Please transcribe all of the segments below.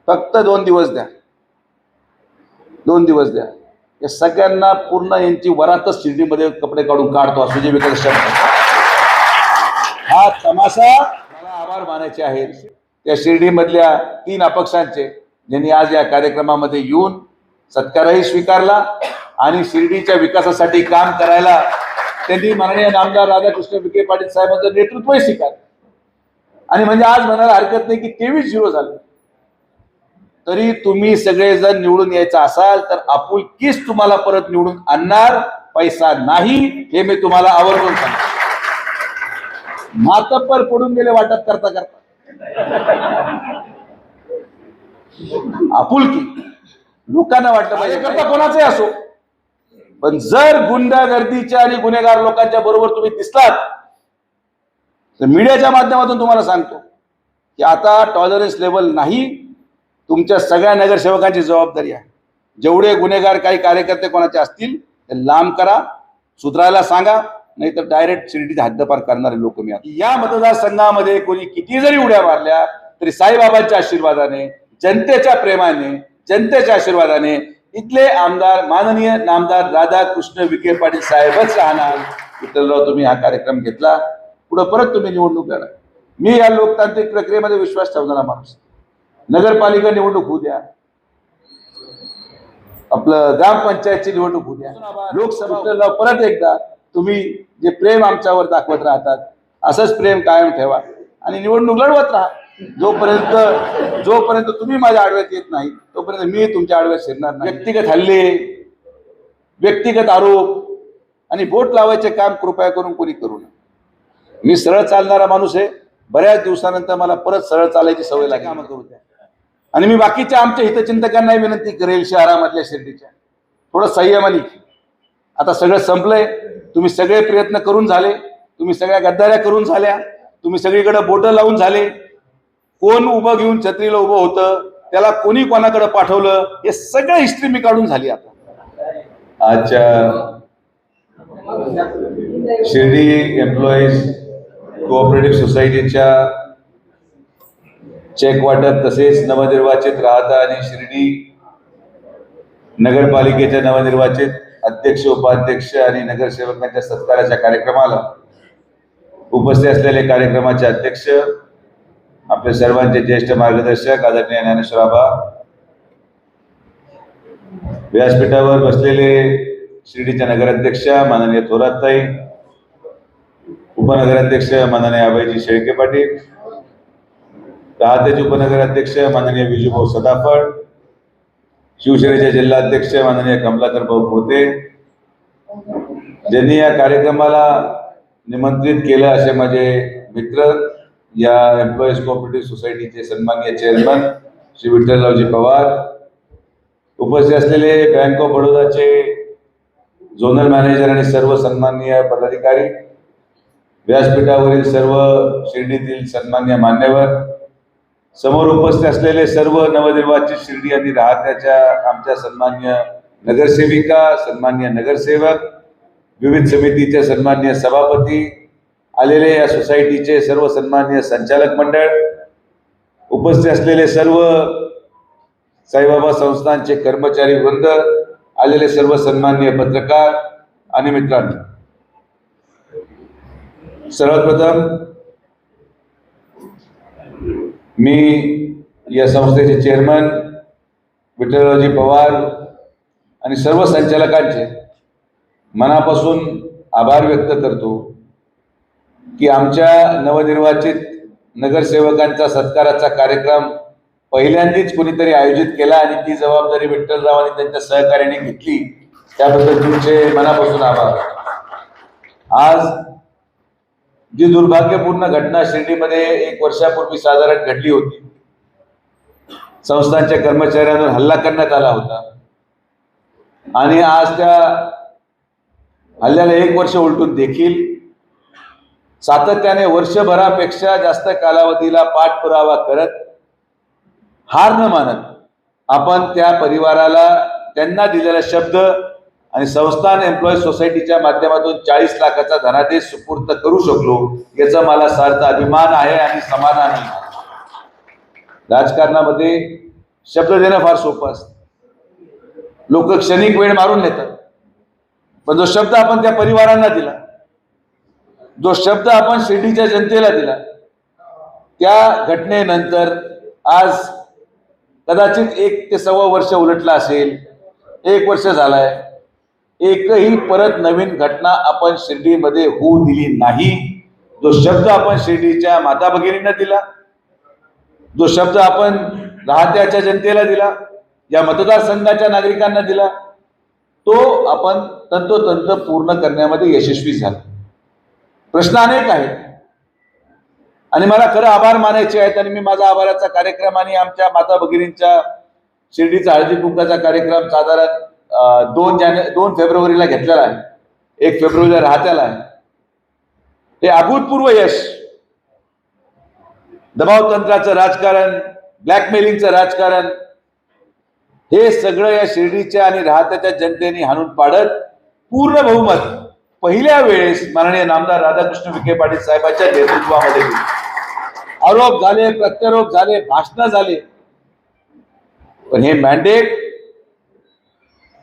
फक्त 2 दिवस द्या, 2 दिवस द्या. या सगळ्यांना पूर्ण यांची वरातच शिर्डीमध्ये कपडे काढून काढतो असं जे विकास शब्द. हा तमाशा मला आभार मानायचे आहेत त्या शिर्डीमधल्या 3 अपक्षांचे, ज्यांनी आज या कार्यक्रमामध्ये येऊन सत्कारही स्वीकारला आणि शिर्डीच्या विकासासाठी काम करायला त्यांनी माननीय नामदार राधाकृष्ण विखे पाटील साहेबांचं नेतृत्वही स्वीकारलं. आणि म्हणजे आज म्हणायला हरकत नाही की 23-0 झालं. तरी तुम्ही सगळेजण निवडून यायचं असाल तर आपुलकीच तुम्हाला परत निवडून आणणार, पैसा नाही, हे मी तुम्हाला आवर्जून सांगतो. मातब्बर पडून गेले वाटप करता करता. आपुलकी लोकांना वाटलं पाहिजे करता कोणाचे असो, पण जर गुंडागर्दीच्या आणि गुन्हेगार लोकांच्या बरोबर तुम्ही दिसलात तर मीडियाच्या माध्यमातून तुम्हाला सांगतो की आता टॉलरन्स लेवल नाही. तुमच्या सगळ्या नगरसेवकांची जबाबदारी आहे. जेवढे गुन्हेगार काही कार्यकर्ते कोणाचे असतील ते लांब करा, सुधारायला सांगा, नाहीतर डायरेक्ट शिर्डीची हद्दपार करणारे लोक मी आहे. या मतदारसंघामध्ये कोणी किती जरी उड्या मारल्या तरी साईबाबांच्या आशीर्वादाने, जनतेच्या प्रेमाने, जनतेच्या आशीर्वादाने इथले आमदार माननीय नामदार राधाकृष्ण विखे पाटील साहेबच राहणार. विठ्ठलराव, तुम्ही हा कार्यक्रम घेतला, पुढे परत तुम्ही निवडणूक लढा. मी या लोकतांत्रिक प्रक्रियेमध्ये विश्वास ठेवणारा माणूस. नगरपालिका निवडणूक होऊ द्या, आपलं ग्रामपंचायतची निवडणूक होऊ द्या, लोकसभा, परत एकदा तुम्ही जे प्रेम आमच्यावर दाखवत राहतात असंच प्रेम कायम ठेवा आणि निवडणूक लढवत राहा. जोपर्यंत तुम्ही माझ्या आडव्यात येत नाही तोपर्यंत मी तुमच्या आडव्यात शिरणार नाही. व्यक्तिगत हल्ले, व्यक्तिगत आरोप आणि बोट लावायचे काम कृपया करून कोणी करू नये. मी सरळ चालणारा माणूस आहे. बऱ्याच दिवसानंतर मला परत सरळ चालायची सवय लागली. कामं करू द्या. आणि मी बाकीच्या आमच्या हितचिंतकांनाही विनंती करेल, शहरामधल्या शिर्डीच्या, थोडं संयमाने. आता सगळं संपलंय. तुम्ही सगळे प्रयत्न करून झाले, तुम्ही सगळ्या गद्दाऱ्या करून झाल्या, तुम्ही सगळीकडे बोटं लावून झाले. कोण उभं घेऊन छत्रीला उभं होतं, त्याला कोणी कोणाकडे पाठवलं, हे सगळं हिस्ट्री मी काढून झाली. आता आजच्या शिर्डी एम्प्लॉईज कोऑपरेटिव्ह सोसायटीच्या चेक वाटप तसेच नवनिर्वाचित राहता आणि शिर्डी नगरपालिकेच्या नवनिर्वाचित अध्यक्ष, उपाध्यक्ष आणि नगरसेवकांच्या सत्काराच्या कार्यक्रमाला उपस्थित असलेले कार्यक्रमाचे अध्यक्ष, आपले सर्वांचे ज्येष्ठ मार्गदर्शक आदरणीय ज्ञानेश्वर आबा, व्यासपीठावर बसलेले शिर्डीच्या नगराध्यक्षा माननीय थोरातताई, उपनगराध्यक्ष माननीय अभयजी शेळके पाटील, राहतेचे उपनगराध्यक्ष माननीय विजूभाऊ सदाफळ, शिवसेनेचे जिल्हाध्यक्ष माननीय कमलाकर भाऊ पोते, ज्यांनी या कार्यक्रमाला निमंत्रित केलं असे माझे मित्र, या एम्प्लॉईज कोऑपरेटिव्ह सोसायटीचे सन्माननीय चेअरमन श्री विठ्ठलरावजी पवार, उपस्थित असलेले बँक ऑफ बडोदाचे झोनल मॅनेजर आणि सर्व सन्माननीय पदाधिकारी, व्यासपीठावरील सर्व शिर्डीतील सन्माननीय मान्यवर, समोर उपस्थित असलेले सर्व नवनिर्वाचित शिर्डी आणि राहत्याच्या आमच्या सन्माननीय नगरसेविका, सन्माननीय नगरसेवक, विविध समितीचे सन्माननीय सभापती, आलेले या सोसायटीचे सर्व सन्माननीय संचालक मंडळ, उपस्थित असलेले सर्व साईबाबा संस्थांचे कर्मचारी वृंद, आलेले सर्व सन्माननीय पत्रकार आणि मित्रांनो, सर्वप्रथम मी या संस्थेचे चेअरमन विठ्ठलरावजी पवार आणि सर्व संचालकांचे मनापासून आभार व्यक्त करतो की आमच्या नवनिर्वाचित नगरसेवकांचा सत्काराचा कार्यक्रम पहिल्यांदाच कोणीतरी आयोजित केला आणि ती जबाबदारी विठ्ठलराव आणि त्यांच्या सहकार्याने घेतली, त्याबद्दल तुमचे मनापासून आभार. आज जी दुर्भाग्यपूर्ण घटना शिर्डीमध्ये 1 वर्षापूर्वी साधारण घडली होती, संस्थांच्या कर्मचाऱ्यांवर हल्ला करण्यात आला होता आणि आज त्या हल्ल्याला 1 वर्ष उलटून देखील सातत्याने वर्षभरापेक्षा जास्त कालावधीला पाठपुरावा करत, हार न मानत आपण त्या परिवाराला त्यांना दिलेला शब्द आणि संस्थान एम्प्लॉईज सोसायटीच्या माध्यमातून 40 लाखाचा धनादेश सुपूर्द करू शकलो, याचा मला सार्थ अभिमान आहे आणि समाधान आहे. राजकारणामध्ये शब्द देणं फार सोपं असतं. लोक क्षणिक वेळ मारून नेतात, पण जो शब्द आपण त्या परिवारांना दिला, जो शब्द आपण शिर्डीच्या जनतेला दिला, त्या घटनेनंतर आज कदाचित 1 ते सव्वा वर्ष उलटला असेल, 1 वर्ष झालाय, एकही परत नवीन घटना आपण शिर्डीमध्ये होऊ दिली नाही. जो शब्द आपण शिर्डीच्या माता भगिनींना दिला, जो शब्द आपण राहत्याच्या जनतेला दिला, या मतदारसंघाच्या नागरिकांना दिला, तो आपण तंतोतंत पूर्ण करण्यामध्ये यशस्वी झालो. प्रश्न अनेक आहेत आणि मला खरं आभार मानायचे आहेत, आणि मी माझा आभाराचा कार्यक्रम आणि आमच्या माता भगिनींच्या शिर्डीचा हळदी कुंकाचा कार्यक्रम साधारण 2 फेब्रुवारीला घेतलेला आहे, 1 फेब्रुवारीला राहत्याला आहे. हे अभूतपूर्व यश. दबाव तंत्राचं राजकारण, ब्लॅकमेलिंगचं राजकारण, हे सगळं या शिर्डीच्या आणि राहत्याच्या जनतेने हाणून पाडत पूर्ण बहुमत पहिल्या वेळेस माननीय नामदार राधाकृष्ण विखे पाटील साहेबांच्या नेतृत्वामध्ये आरोप झाले, प्रत्यारोप झाले, भाषण झाले, पण हे मॅन्डेट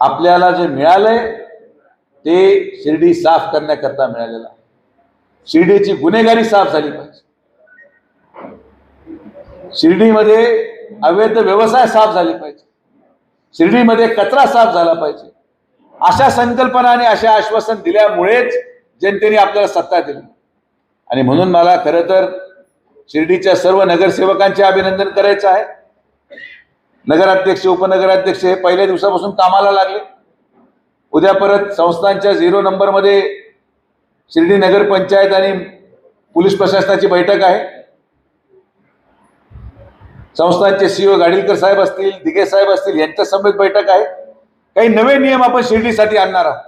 आपल्याला जे मिळालंय ते शिर्डी साफ करण्याकरता मिळालेलं आहे. शिर्डीची गुन्हेगारी साफ झाली पाहिजे, शिर्डीमध्ये अवैध व्यवसाय साफ झाले पाहिजे, शिर्डीमध्ये कचरा साफ झाला पाहिजे. अशा संकल्पना आणि अशा आश्वासन दिल्यामुळेच जनतेने आपल्याला सत्ता दिली. आणि म्हणून मला खरं तर शिर्डीच्या सर्व नगरसेवकांचे अभिनंदन करायचं आहे. नगराध्यक्ष, उपनगराध्यक्ष हे पहिल्या दिवसापासून कामाला लागले. उद्या परत संस्थांच्या 0 नंबरमध्ये शिर्डी नगर पंचायत आणि पोलीस प्रशासनाची बैठक आहे. संस्थांचे सीओ गाडीलकर साहेब असतील, दिघे साहेब असतील, यांच्या समेत बैठक आहे. काही नवे नियम आपण शिर्डीसाठी आणणार आहोत.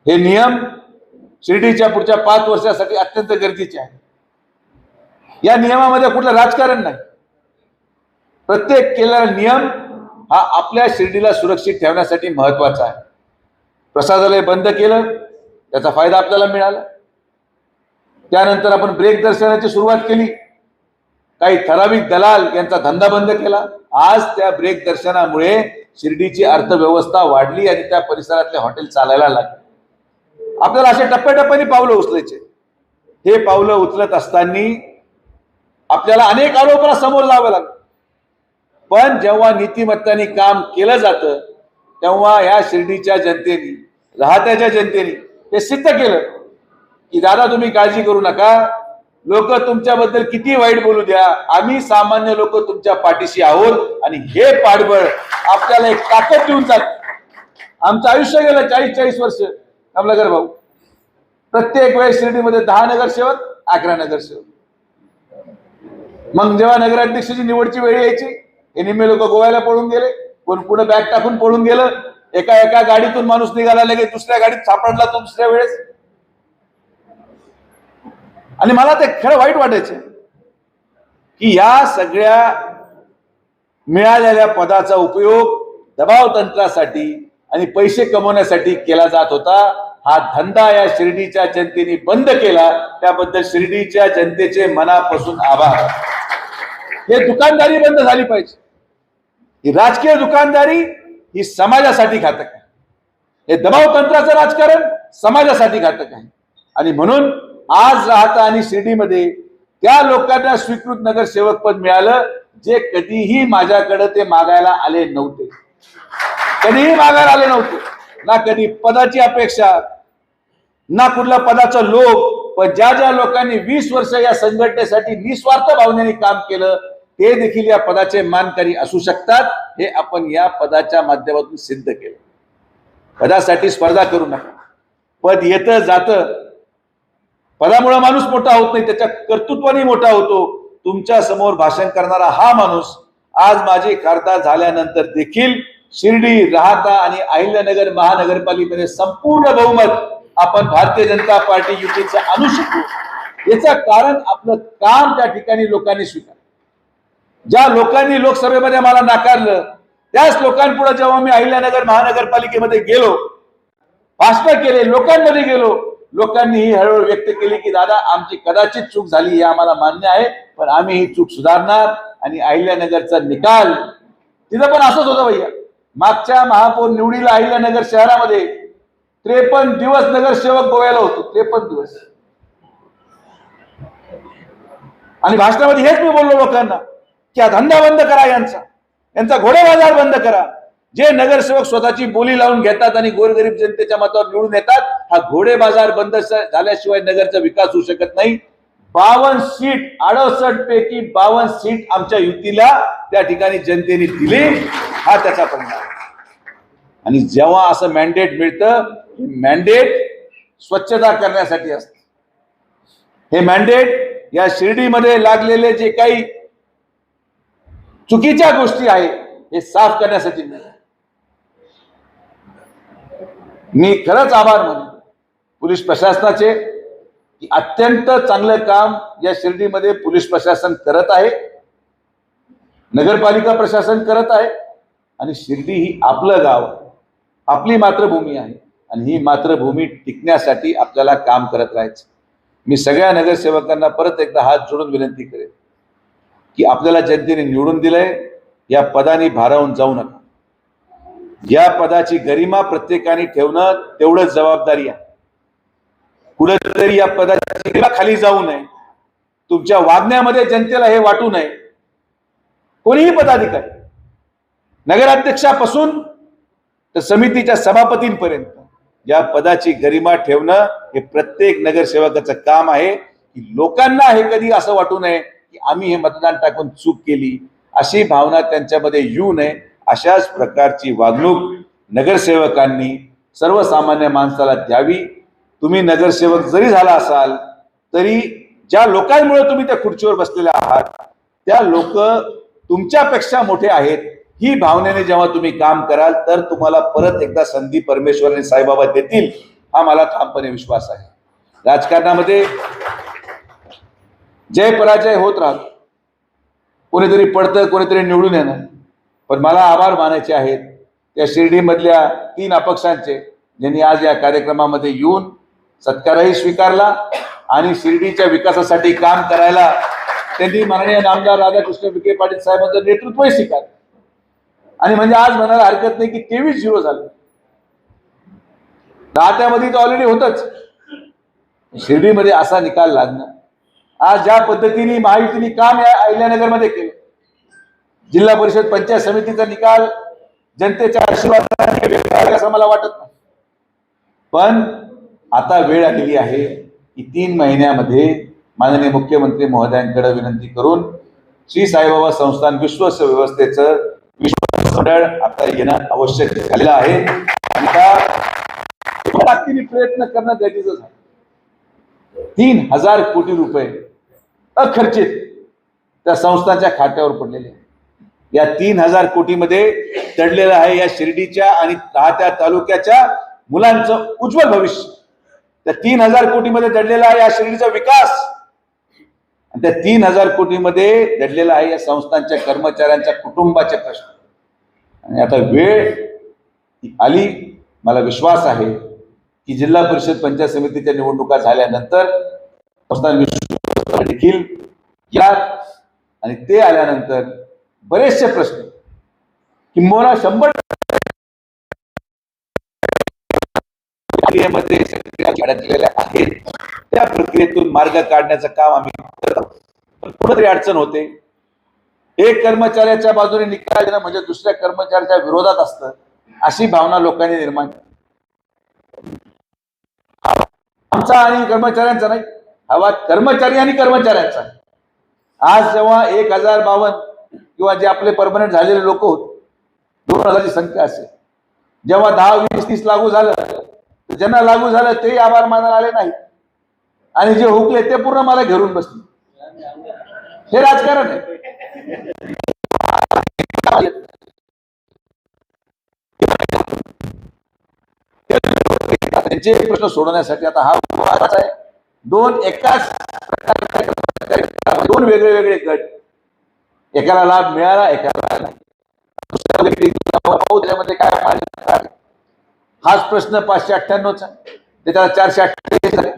हे नियम शिर्डीच्या पुढच्या 5 वर्षासाठी अत्यंत गरजेचे आहे. या नियमामध्ये कुठलं राजकारण नाही. प्रत्येक केलेला नियम हा आपल्या शिर्डीला सुरक्षित ठेवण्यासाठी महत्वाचा आहे. प्रसादालय बंद केलं, त्याचा फायदा आपल्याला मिळाला. त्यानंतर आपण ब्रेक दर्शनाची सुरुवात केली. काही ठराविक दलाल यांचा धंदा बंद केला. आज त्या ब्रेक दर्शनामुळे शिर्डीची अर्थव्यवस्था वाढली आणि त्या परिसरातले हॉटेल चालायला लागले. आपल्याला असे टप्प्याटप्प्याने पावलं उचलायचे. हे पावलं उचलत असताना आपल्याला अनेक आरोपाला समोर जावं लागतं, पण जेव्हा नीतिमत्ताने काम केलं जातं तेव्हा या शिर्डीच्या जनतेने, राहत्याच्या जनतेने हे सिद्ध केलं की दादा तुम्ही काळजी करू नका, लोक तुमच्याबद्दल किती वाईट बोलू द्या, आम्ही सामान्य लोक तुमच्या पाठीशी आहोत. आणि हे पाठबळ आपल्याला एक ताकद देऊन जात. आमचं आयुष्य गेलं 40-40 वर्ष कमलाकर भाऊ. प्रत्येक वेळेस शिर्डीमध्ये 10 नगरसेवक, 11 नगरसेवक. मग जेव्हा नगराध्यक्षाची निवडची वेळ यायची, हे निम्मे लोक गोव्याला पळून गेले, कोण पुढे बॅग टाकून पळून गेलं. एका गाडीतून माणूस निघाला, लगेच दुसऱ्या गाडीत सापडला तो दुसऱ्या वेळेस. आणि मला ते खरं वाईट वाटायचं की या सगळ्या मिळालेल्या पदाचा उपयोग दबाव तंत्रासाठी आणि पैसे कमवण्यासाठी केला जात होता. हा धंदा या शिर्डीच्या जनतेने बंद केला, त्याबद्दल शिर्डीच्या जनतेचे मनापासून आभार. हे दुकानदारी बंद झाली पाहिजे. ही राजकीय दुकानदारी ही समाजासाठी घातक आहे. हे दबाव तंत्राचं राजकारण समाजासाठी घातक आहे. आणि म्हणून आज राहता आणि शिर्डीमध्ये त्या लोकांना स्वीकृत नगरसेवक पद मिळालं जे कधीही माझ्याकडे ते मागायला आले नव्हते, कधीही मागायला आले नव्हते. ना कधी पदाची अपेक्षा, ना कुठल्या पदाचा लोभ, पण ज्या लोकांनी 20 वर्ष या संघटनेसाठी निस्वार्थ भावनेने काम केलं ते देखील या पदाचे मानकरी असू शकतात. हे आपण या पदाच्या माध्यमातून सिद्ध केलं. पदासाठी स्पर्धा करू नका. पद येतं जातं. पदामुळे माणूस मोठा होत नाही, त्याच्या कर्तृत्वाने मोठा होतो. तुमच्या समोर भाषण करणारा हा माणूस आज माझे खासदार झाल्यानंतर देखील शिर्डी, राहता आणि अहिल्यानगर महानगरपालिकेमध्ये संपूर्ण बहुमत आपण भारतीय जनता पार्टी युतीचं आणू शकतो. याचं कारण आपलं काम त्या ठिकाणी लोकांनी स्वीकारलं. ज्या लोकांनी लोकसभेमध्ये मला नाकारलं, त्याच लोकांपुढे जेव्हा मी अहिल्यानगर महानगरपालिकेमध्ये गेलो, भाषण केले, लोकांमध्ये गेलो, लोकांनी ही हळूहळू व्यक्त केली की दादा आमची कदाचित चूक झाली, हे आम्हाला मान्य आहे, पण आम्ही ही चूक सुधारणार आणि अहिल्यानगरचा निकाल तिथं पण असंच होतं भैया. मागच्या महापौर निवडीला अहिल्यानगर शहरामध्ये 53 दिवस नगरसेवक गोव्याला होतो, 53 दिवस. आणि भाषणामध्ये हेच मी बोललो लोकांना की हा धंदा बंद करा, यांचा घोडे बाजार बंद करा. जे नगरसेवक स्वतःची बोली लावून घेतात आणि गोरगरीब जनतेच्या मतावर निवडून येतात, हा घोडे बाजार बंद झाल्याशिवाय नगरचा विकास होऊ शकत नाही. 52 सीट 68 पैकी 52 सीट आमच्या युतीला त्या ठिकाणी जनतेने दिली, हा त्याचा परिणाम. आणि जेव्हा असं मॅन्डेट मिळतं, मॅन्डेट स्वच्छता करण्यासाठी असतं. हे मॅन्डेट या शिर्डीमध्ये लागलेले जे काही चुकीच्या गोष्टी आहेत हे साफ करण्यासाठी नाही. मी खरंच आभार मानतो पोलीस प्रशासनाचे की अत्यंत चांगलं काम या शिर्डीमध्ये पोलीस प्रशासन करत आहे, नगरपालिका प्रशासन करत आहे. आणि शिर्डी ही आपलं गाव, आपली मातृभूमी आहे आणि ही मातृभूमी टिकण्यासाठी आपल्याला काम करत राहायचं. मी सगळ्या नगरसेवकांना परत एकदा हात जोडून विनंती करेन की आपल्याला जनतेने निवडून दिलंय, या पदाने भारावून जाऊ नका. या पदाची गरिमा प्रत्येकाने ठेवणं तेवढंच जबाबदारी आहे. कुठेतरी या पदाची गरिमा खाली जाऊ नये, तुमच्या वागण्यामध्ये जनतेला हे वाटू नये. कोणीही पदाधिकारी, नगराध्यक्षापासून तर समितीच्या सभापतींपर्यंत या पदाची गरिमा ठेवणं हे प्रत्येक नगरसेवकाचं काम आहे. की लोकांना हे कधी असं वाटू नये की आम्ही हे मतदान टाकून चूक केली, अशी भावना त्यांच्यामध्ये येऊ नये. अशाच प्रकारची वागणूक नगरसेवकांनी सर्वसामान्य माणसाला द्यावी. तुम्ही नगरसेवक जरी झाला असाल तरी ज्या लोकांमुळे तुम्ही त्या खुर्चीवर बसलेले आहात, त्या लोक तुमच्यापेक्षा मोठे आहेत, ही भावनेने जेव्हा तुम्ही काम कराल तर तुम्हाला परत एकदा संधी परमेश्वर आणि साईबाबा देतील, हा मला ठामपणे विश्वास आहे. राजकारणामध्ये जय पराजय होत राहतो, कोणीतरी पडतं, कोणीतरी निवडून येणार. पण मला आभार मानायचे आहेत त्या शिर्डीमधल्या 3 अपक्षांचे, ज्यांनी आज या कार्यक्रमामध्ये येऊन सत्कारही स्वीकारला आणि शिर्डीच्या विकासासाठी काम करायला त्यांनी माननीय नामदार राधाकृष्ण विखे पाटील साहेबांचं नेतृत्वही स्वीकारलं. आणि म्हणजे आज म्हणायला हरकत नाही की 23-0 झालं. राहत्यामध्ये तर ऑलरेडी होतच, शिर्डीमध्ये असा निकाल लागणं. आज ज्या पद्धतीने महायुतीने काम या अहिल्यानगरमध्ये केलं, जिल्हा परिषद पंचायत समितीचा निकाल जनतेच्या आशीर्वादाने असं मला वाटत नाही. पण आता वेळ आलेली आहे की 3 महिन्यामध्ये माननीय मुख्यमंत्री महोदयांकडे विनंती करून श्री साईबाबा संस्थान विश्वास व्यवस्थेचं विश्वास मंडळ आता येणं आवश्यक झालेलं आहे. आणि त्या ताकदीने प्रयत्न करणं गरजेचं झालं. 3000 कोटी रुपये अखर्चित त्या संस्थांच्या खात्यावर पडलेले. या 3000 कोटीमध्ये दडलेलं आहे या शिर्डीच्या आणि राहत्या तालुक्याच्या मुलांचं उज्ज्वल भविष्य. त्या 3000 कोटीमध्ये दडलेला आहे या शिर्डीचा विकास, आणि त्या 3000 कोटीमध्ये दडलेला आहे या संस्थांच्या कर्मचाऱ्यांच्या कुटुंबाचे प्रश्न. आणि आता वेळ आली, मला विश्वास आहे की जिल्हा परिषद पंचायत समितीच्या निवडणुका झाल्यानंतर संस्थान देखील या आणि ते आल्यानंतर बरेचसे प्रश्न किंबहुना 100 प्रक्रियेमध्ये अडकलेल्या आहेत. त्या प्रक्रियेतून मार्ग काढण्याचं काम आम्ही करत आहोत. पण कुठेतरी अडचण होते. एक कर्मचाऱ्याच्या बाजूने निकाल देणं म्हणजे दुसऱ्या कर्मचाऱ्याच्या विरोधात असतं, अशी भावना लोकांनी निर्माण केली. आमचा आणि कर्मचाऱ्यांचा नाही, हवा कर्मचारी आणि कर्मचाऱ्यांचा. आज जेव्हा 1052 किंवा जे आपले परमनंट झालेले लोक होते 2000 ची संख्या असेल, जेव्हा 10, 20, 30 लागू झालं, ज्यांना लागू झालं ते आभार मानायला आले नाही आणि जे हुकले ते पूर्ण मला घेरून बसले. हे राजकारण आहे. त्यांचे प्रश्न सोडवण्यासाठी आता हा आहे. 2 एकाच दोन वेगळे वेगळे गट, एकाला लाभ मिळाला, एकाला नाही. त्यामध्ये काय हाच प्रश्न 598चा, त्याला 448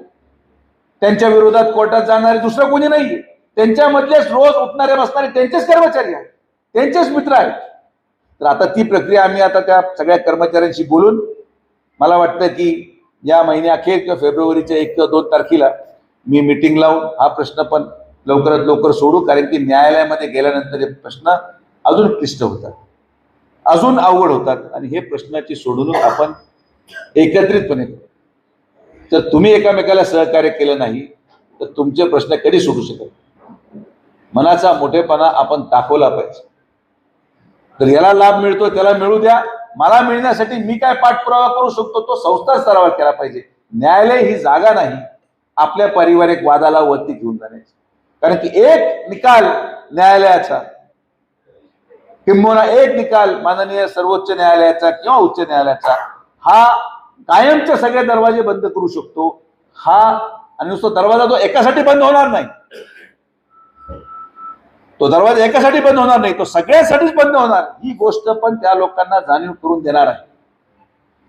त्यांच्या विरोधात कोर्टात जाणारे दुसरं कोणी नाही. त्यांच्यामधलेच रोज उठणारे बसणारे त्यांचेच कर्मचारी आहेत, त्यांचेच मित्र आहेत. तर आता ती प्रक्रिया आम्ही आता त्या सगळ्या कर्मचाऱ्यांशी बोलून मला वाटतं की या महिन्याअखेर किंवा फेब्रुवारीच्या 1 किंवा 2 तारखेला मी मीटिंग लावून हा प्रश्न पण लवकरात लवकर सोडू, कारण की न्यायालयामध्ये गेल्यानंतर हे प्रश्न अजून क्लिष्ट होतात, अजून अवघड होतात आणि हे प्रश्नाची सोडवणूक आपण एकत्रितपणे, जर तुम्ही एकमेकाला सहकार्य केलं नाही तर तुमचे प्रश्न कधी सुटू शकत। मनाचा मोठेपणा आपण दाखवला पाहिजे। तर याला लाभ मिळतो त्याला मिळू द्या, मला मिळण्यासाठी मी काय पाठपुरावा करू शकतो तो संस्था स्तरावर केला पाहिजे। न्यायालय ही जागा नाही आपल्या पारिवारिक वादाला वरती घेऊन जाण्याची, कारण की एक निकाल न्यायालयाचा किंबहुना एक निकाल माननीय सर्वोच्च न्यायालयाचा किंवा उच्च न्यायालयाचा हा कायमचे सगळे दरवाजे बंद करू शकतो। हा आणि नुसता दरवाजा तो एकासाठी बंद होणार नाही, तो दरवाजा एकासाठी बंद होणार नाही, तो सगळ्यांसाठीच बंद होणार। ही गोष्ट पण त्या लोकांना जाणीव करून देणार आहे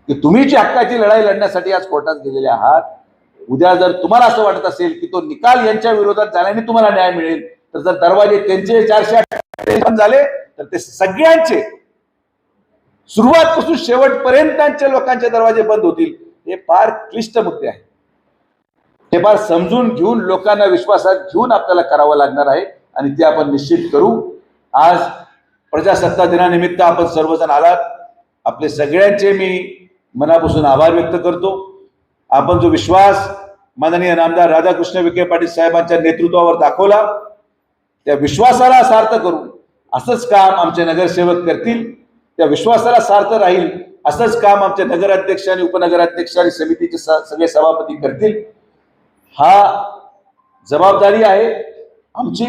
की तुम्ही जी हक्काची लढाई लढण्यासाठी आज कोर्टात गेलेले आहात, उद्या जर तुम्हाला असं वाटत असेल की तो निकाल यांच्या विरोधात झाल्याने तुम्हाला न्याय मिळेल, तर जर दरवाजे त्यांचे 408 बंद झाले तर ते सगळ्यांचे सुरुवातपासून शेवटपर्यंतचे लोकांचे दरवाजे बंद होतील। हे फार क्लिष्ट मुद्दे आहेत, हे फार समजून घेऊन लोकांना विश्वासात घेऊन आपल्याला करावं लागणार आहे आणि ते आपण निश्चित करू। आज प्रजासत्ताक दिनानिमित्त आपण सर्वजण आलात, आपले सगळ्यांचे मी मनापासून आभार व्यक्त करतो। आपण जो विश्वास माननीय नामदार राधाकृष्ण विखे पाटील साहेबांच्या नेतृत्वावर दाखवला, त्या विश्वासाला सार्थ करू असंच काम आमचे नगरसेवक करतील, त्या विश्वासाला सार्थ राहील असंच काम आमचे नगराध्यक्ष आणि उपनगराध्यक्ष आणि समितीचे सगळे सभापती करतील। हा जबाबदारी आहे आमची,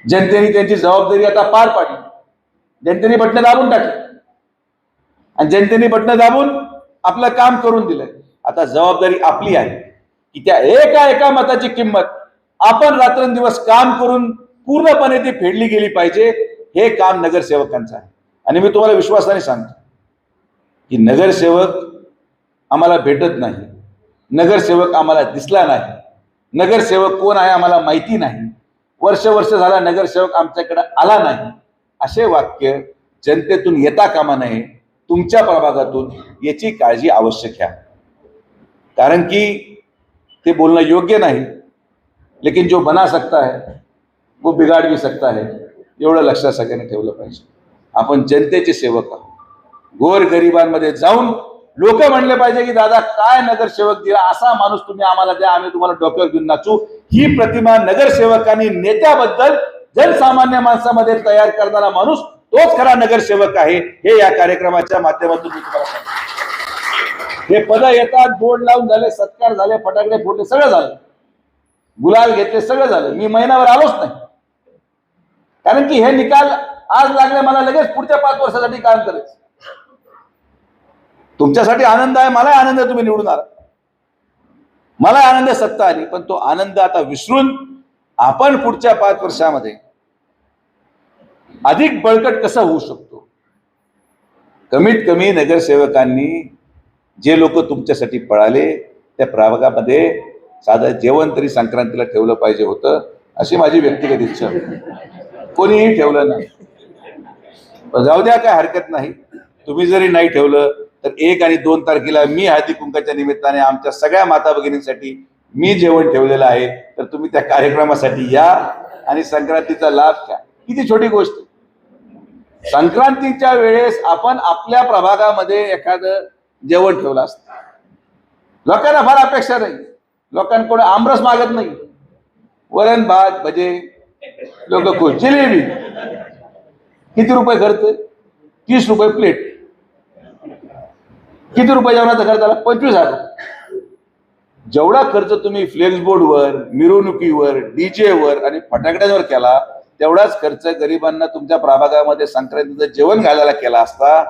जनतेने त्यांची जबाबदारी आता पार पाडली, जनतेने बटणं दाबून टाकली आणि जनतेने बटणं दाबून आपलं काम करून दिलंय। आता जबाबदारी आपली आहे की त्या एका मताची किंमत आपण रात्रंदिवस काम करून पूर्णपणे ती फेडली गेली पाहिजे, हे काम नगरसेवकांचं आहे। आणि मी तुम्हाला विश्वासाने सांगतो की नगरसेवक आम्हाला भेटत नाही, नगरसेवक आम्हाला दिसला नाही, नगरसेवक कोण आहे आम्हाला माहिती नाही, वर्ष झाला नगरसेवक आमच्याकडे आला नाही, असे वाक्य जनतेतून येता कामा नये। तुमच्या प्रभागातून याची काळजी अवश्य घ्या, कारण की ते बोलणं योग्य नाही, लेकिन जो बना सकता है वो बिगाड़ भी सकता है, एवढं लक्षात सगळ्यांनी ठेवलं पाहिजे। आपण जनतेचे सेवक आहोत, गोरगरिबांमध्ये जाऊन लोक म्हणले पाहिजे की दादा काय नगरसेवक दिला, असा माणूस तुम्ही आम्हाला द्या, आम्ही तुम्हाला डोक्यावर घेऊन नाचू। ही प्रतिमा नगरसेवकांनी नेत्याबद्दल जनसामान्य माणसामध्ये तयार करणारा माणूस तोच खरा नगरसेवक आहे, हे या कार्यक्रमाच्या माध्यमातून मी तुम्हाला सांगतो। हे पद येतात, बोर्ड लावून झाले, सत्कार झाले, फटाकडे फोडले, सगळं झालं, गुलाल घेतले, सगळं झालं, मी महिनाभर आलोच नाही, कारण की हे निकाल आज लागले, मला लगेच पुढच्या 5 वर्षासाठी काम करायचं। तुमच्यासाठी आनंद आहे, मला आनंद आहे तुम्ही निवडून आला, मला आनंद आहे सत्ता आली, पण तो आनंद आता विसरून आपण पुढच्या 5 वर्षामध्ये अधिक बळकट कसं होऊ शकतो। कमीत कमी नगरसेवकांनी जे लोक तुमच्यासाठी पळाले त्या प्रभागामध्ये साधं जेवण तरी संक्रांतीला ठेवलं पाहिजे होतं, अशी माझी व्यक्तिगत इच्छा। कोणीही ठेवलं नाही, जाऊ द्या, काय हरकत नाही। तुम्ही जरी नाही ठेवलं तर 1 आणि 2 तारखेला मी हळदी कुंकाच्या निमित्ताने आमच्या सगळ्या माता भगिनींसाठी मी जेवण ठेवलेलं आहे, तर तुम्ही त्या कार्यक्रमासाठी या आणि संक्रांतीचा लाभ घ्या। किती छोटी गोष्ट, संक्रांतीच्या वेळेस आपण आपल्या प्रभागामध्ये एखादं जेवण ठेवलं असतं, लोकांना फार अपेक्षा नाही, लोकांकडे आमरस मागत नाही, वरण भात भजे, लोक खुश। जिलेबी किती रुपये खर्च, 30 रुपये प्लेट, किती रुपये जेवणाचा खर्च आला, 25,000। जेवढा खर्च तुम्ही फ्लेक्स बोर्डवर, मिरवणुकीवर, डीजेवर आणि फटाकड्यांवर केला, तेवढाच खर्च गरिबांना तुमच्या प्रभागामध्ये संक्रांतीचं जेवण घालायला केला असता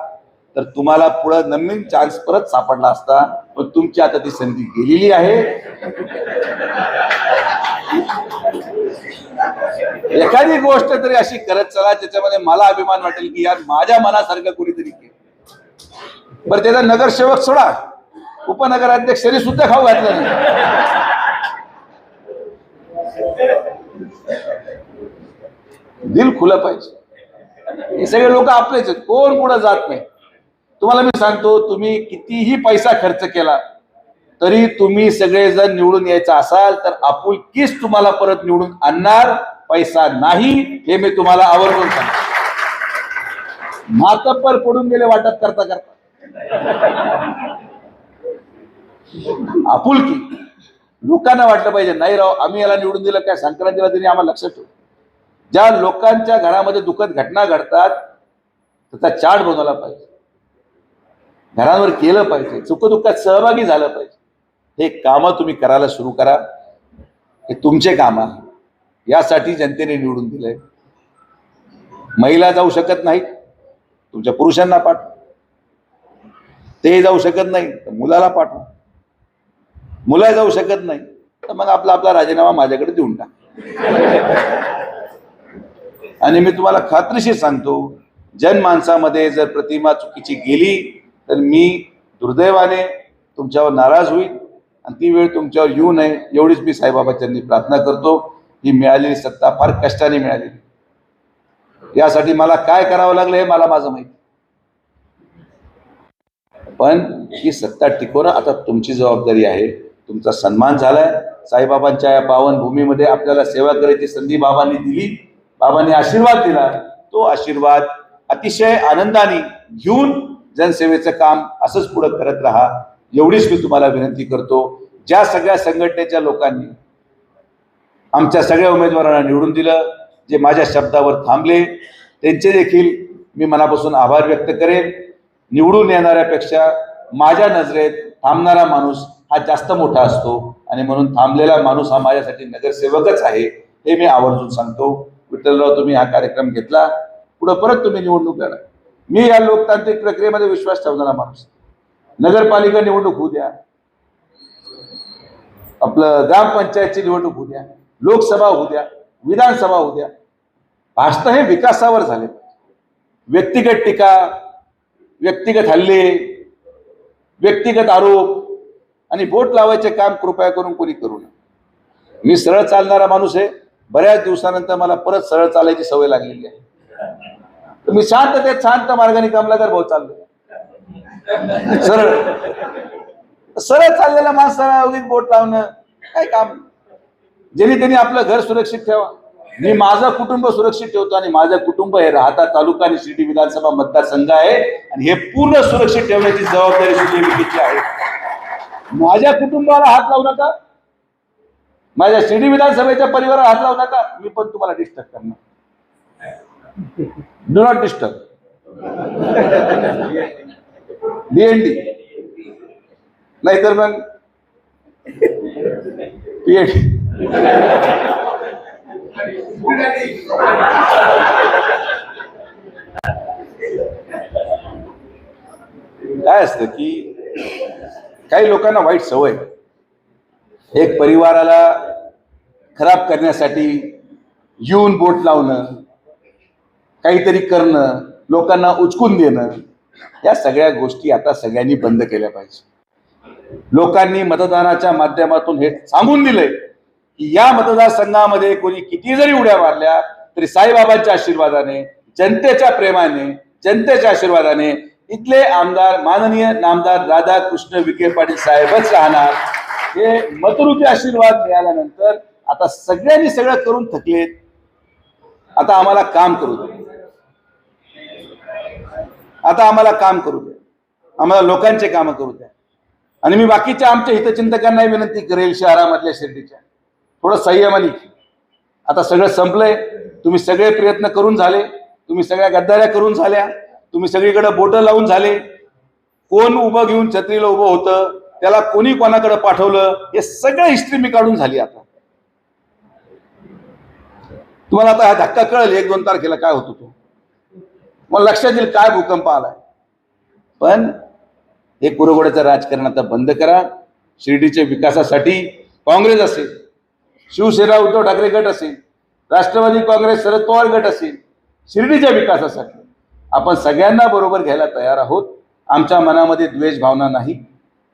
तर तुम्हाला पुढे नवीन चान्स परत सापडला असता, पण तुमची आता ती संधी गेलेली आहे। एखादी गोष्ट तरी अशी करत चला त्याच्यामध्ये मला अभिमान वाटेल की यार माझ्या मनासारखं कोणीतरी केलं। बरं, त्याचा नगरसेवक सोडा, उपनगराध्यक्षांनी सुद्धा खाऊ घातलं नाही। दिल खुलं पाहिजे, हे सगळे लोक आपलेच आहेत, कोण कुठं जात नाही. तुम्हाला मी सांगतो, तुम्ही कितीही पैसा खर्च केला तरी तुम्ही सगळेजण निवडून यायचा असाल तर आपुलकीच तुम्हाला परत निवडून आणणार, पैसा नाही, हे मी तुम्हाला आवर्जून सांगतो. मातब्बर पडून गेले वाटत करता करता. आपुलकी लोकांना वाटलं पाहिजे, नाही राव आम्ही याला निवडून दिलं काय संक्रांतीला तरी आम्हाला लक्षात ठेवू. ज्या लोकांच्या घरामध्ये दुःखद घटना घडतात त्याचा चार्ट बनवला पाहिजे, घरांवर केलं पाहिजे, सुखदुःखात सहभागी झालं पाहिजे. हे कामं तुम्ही करायला सुरू करा. हे तुमचे काम आहे, यासाठी जनतेने निवडून दिलंय. महिला जाऊ शकत नाहीत, तुमच्या पुरुषांना पाठवा. ते जाऊ शकत नाही तर मुलाला पाठवा. मुलं जाऊ शकत नाही तर मग आपला आपला राजीनामा माझ्याकडे देऊन टाक. आणि मी तुम्हाला खात्रीशीर सांगतो, जनमानसामध्ये जर प्रतिमा चुकीची गेली तर मी दुर्दैवाने तुमच्यावर नाराज होईल आणि ती वेळ तुमच्यावर येऊ नये एवढीच मी साईबाबांनी प्रार्थना करतो. ही मिळालेली सत्ता फार कष्टाने मिळालेली, यासाठी मला काय करावं लागलं हे मला माझं माहिती. पण ही सत्ता टिकवणं आता तुमची जबाबदारी आहे. तुमचा सन्मान झालाय. साईबाबांच्या या पावन भूमीमध्ये आपल्याला सेवा करायची संधी बाबांनी दिली, बाबांनी आशीर्वाद दिला. तो आशीर्वाद अतिशय आनंदाने घेऊन जनसेवेचं काम असंच पुढे करत राहा, एवढीच मी तुम्हाला विनंती करतो. ज्या सगळ्या संघटनेच्या लोकांनी आमच्या सगळ्या उमेदवारांना निवडून दिलं, जे माझ्या शब्दावर थांबले, त्यांचे देखील मी मनापासून आभार व्यक्त करेन. निवडून येणाऱ्यापेक्षा माझ्या नजरेत थांबणारा माणूस हा जास्त मोठा असतो आणि म्हणून थांबलेला माणूस हा माझ्यासाठी नगरसेवकच आहे, हे मी आवर्जून सांगतो. विठ्ठलराव, तुम्ही हा कार्यक्रम घेतला, पुढे परत तुम्ही निवडणूक लढा. मी या लोकतांत्रिक प्रक्रियेमध्ये विश्वास ठेवणारा माणूस. नगरपालिका निवडणूक होऊ द्या, आपलं ग्रामपंचायतची निवडणूक होऊ द्या, लोकसभा होऊ द्या, विधानसभा होऊ द्या, भाषण हे विकासावर झाले. व्यक्तिगत टीका, व्यक्तिगत हल्ले, व्यक्तिगत आरोप आणि बोट लावायचे काम कृपया करून कोणी करू नये. मी सरळ चालणारा माणूस आहे. बऱ्याच दिवसानंतर मला परत सरळ चालायची सवय लागलेली आहे. तर मी शांत मार्गाने कमलाकर भाऊ चाललो. सरळ सरळ चाललेल्या माणसाला उगीच बोट लावणं काय काम. ज्यांनी त्यांनी आपलं घर सुरक्षित ठेवा. मी माझं कुटुंब सुरक्षित ठेवतो आणि माझं कुटुंब हे राहता तालुका आणि शिर्डी विधानसभा मतदारसंघ आहे आणि हे पूर्ण सुरक्षित ठेवण्याची जबाबदारी सुजय आहे. माझ्या कुटुंबाला हात लावू नका, माझ्या शिर्डी विधानसभेच्या परिवाराला हात लावू नका. मी पण तुम्हाला डिस्टर्ब करणार. Do not disturb. DND नाहीतर मग PhD. काय असतं की काही लोकांना वाईट सवय, एक परिवाराला खराब करण्यासाठी येऊन बोट लावणं, काहीतरी करणं, लोकांना उचकून देणं, या सगळ्या गोष्टी आता सगळ्यांनी बंद केल्या पाहिजे. लोकांनी मतदानाच्या माध्यमातून हे सांगून दिलंय की या मतदारसंघामध्ये कोणी किती जरी उड्या मारल्या तरी साईबाबांच्या आशीर्वादाने, जनतेच्या प्रेमाने, जनतेच्या आशीर्वादाने इथले आमदार माननीय नामदार राधाकृष्ण विखे पाटील साहेबच राहणार. हे मतरूपी आशीर्वाद मिळाल्यानंतर आता सगळ्यांनी सगळं करून थकलेत. आता आम्हाला काम करू दे, आता आम्हाला काम करू दे, आम्हाला लोकांचे काम करू द्या. आणि मी बाकीच्या आमच्या हितचिंतकांनाही विनंती करेल, शहरामधल्या शिर्डीच्या, थोडं संयमाने. आता सगळं संपलंय. तुम्ही सगळे प्रयत्न करून झाले, तुम्ही सगळ्या गद्दाऱ्या करून झाल्या, तुम्ही सगळीकडे बोटं लावून झाले. कोण उभं घेऊन छत्रीला उभं होतं, त्याला कोणी कोणाकडे पाठवलं, हे सगळं हिस्ट्री मी काढून झाली. आता तुम्हाला आता हा धक्का कळेल 1-2 तारखेला काय होतो तो. मला लक्षात येईल काय भूकंप आलाय. पण हे कुरघोड्याचं राजकारण आता बंद करा. शिर्डीच्या विकासासाठी काँग्रेस असेल, शिवसेना उद्धव ठाकरे गट असेल, राष्ट्रवादी काँग्रेस शरद पवार गट असेल, शिर्डीच्या विकासासाठी आपण सगळ्यांना बरोबर घ्यायला तयार आहोत. आमच्या मनामध्ये द्वेष भावना नाही.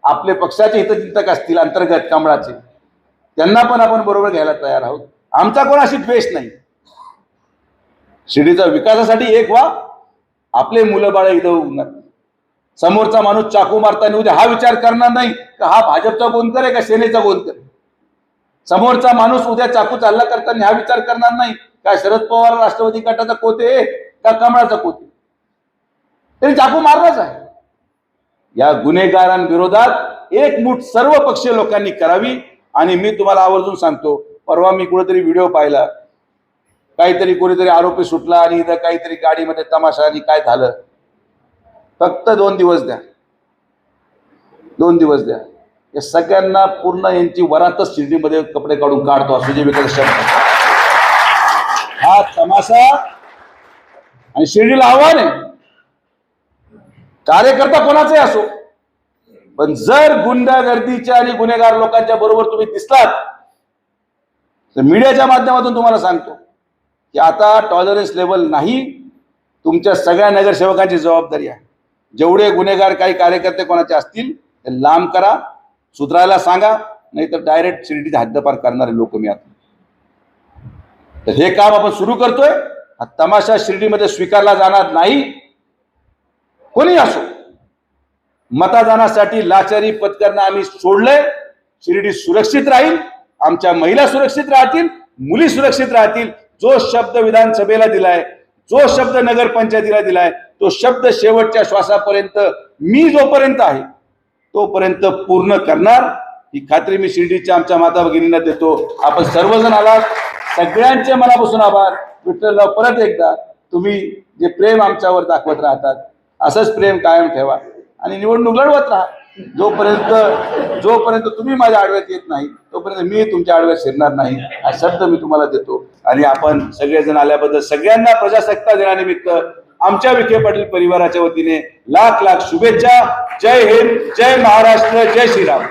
आपले पक्षाचे हितचिंतक असतील अंतर्गत कमळाचे, त्यांना पण आपण बरोबर घ्यायला तयार आहोत. आमचा कोणाशी द्वेष नाही. शिर्डीच्या विकासासाठी एक व्हा, आपले मुलं बाळ इथं उगणार. समोरचा माणूस चाकू मारताना उद्या हा विचार करणार नाही का हा भाजपचा गोंदकर आहे का सेनेचा गोंदकर. समोरचा माणूस उद्या चाकू चालला करताना हा विचार करणार नाही का शरद पवार राष्ट्रवादी गटाचा कोते आहे का कमळाचा कोते. तरी चाकू मारलाच आहे. या गुन्हेगारांविरोधात एकमूठ सर्व पक्षीय लोकांनी करावी. आणि मी तुम्हाला आवर्जून सांगतो, परवा मी कुठेतरी व्हिडिओ पाहिला, काहीतरी कोणीतरी आरोपी सुटला आणि इथं काहीतरी गाडीमध्ये तमाशा आणि काय झालं. फक्त 2 दिवस द्या, 2 दिवस द्या. या सगळ्यांना पूर्ण यांची वरातच शिर्डीमध्ये कपडे काढून काढतो सुजय विकास शब्द. हा तमाशा आणि शिर्डीला आव्हान आहे, कार्यकर्ता कोणाचाही असो, पण जर गुंडागर्दीच्या आणि गुन्हेगार लोकांच्या बरोबर तुम्ही दिसलात तर मीडियाच्या माध्यमातून तुम्हाला सांगतो की आता टॉलरन्स लेवल नाही. तुमच्या सगळ्या नगरसेवकांची जबाबदारी आहे. जेवढे गुन्हेगार काही कार्यकर्ते कोणाचे असतील ते लांब करा, सुधारायला सांगा, नाहीतर डायरेक्ट शिर्डीची हद्दपार करणारे लोक मी आता. तर हे काम आपण सुरू करतोय. हा तमाशा शिर्डीमध्ये स्वीकारला जाणार नाही. कोणी असो, मतदानासाठी लाचारी पत्करणं आम्ही सोडलंय. शिर्डी सुरक्षित राहील, आमच्या महिला सुरक्षित राहतील, मुली सुरक्षित राहतील. जो शब्द विधानसभेला दिलाय, जो शब्द नगरपंचायतीला दिलाय, तो शब्द शेवटच्या श्वासापर्यंत मी जोपर्यंत आहे तोपर्यंत पूर्ण करणार. ही खात्री मी शिर्डीच्या आमच्या माता भगिनींना देतो. आपण सर्वजण आलात, सगळ्यांचे मनापासून आभार. विठ्ठलराव, परत एकदा तुम्ही जे प्रेम आमच्यावर दाखवत राहतात असंच प्रेम कायम ठेवा आणि निवडणूक लढवत राहा. जोपर्यंत तुम्ही माझ्या आडव्यात येत नाही तोपर्यंत मी तुमच्या आडव्यात शिरणार नाही, हा शब्द मी तुम्हाला देतो. आणि आपण सगळेजण आल्याबद्दल सगळ्यांना प्रजासत्ताक दिनानिमित्त आमच्या विखे पाटील परिवाराच्या वतीने लाख लाख शुभेच्छा. जय हिंद, जय महाराष्ट्र, जय श्रीराम.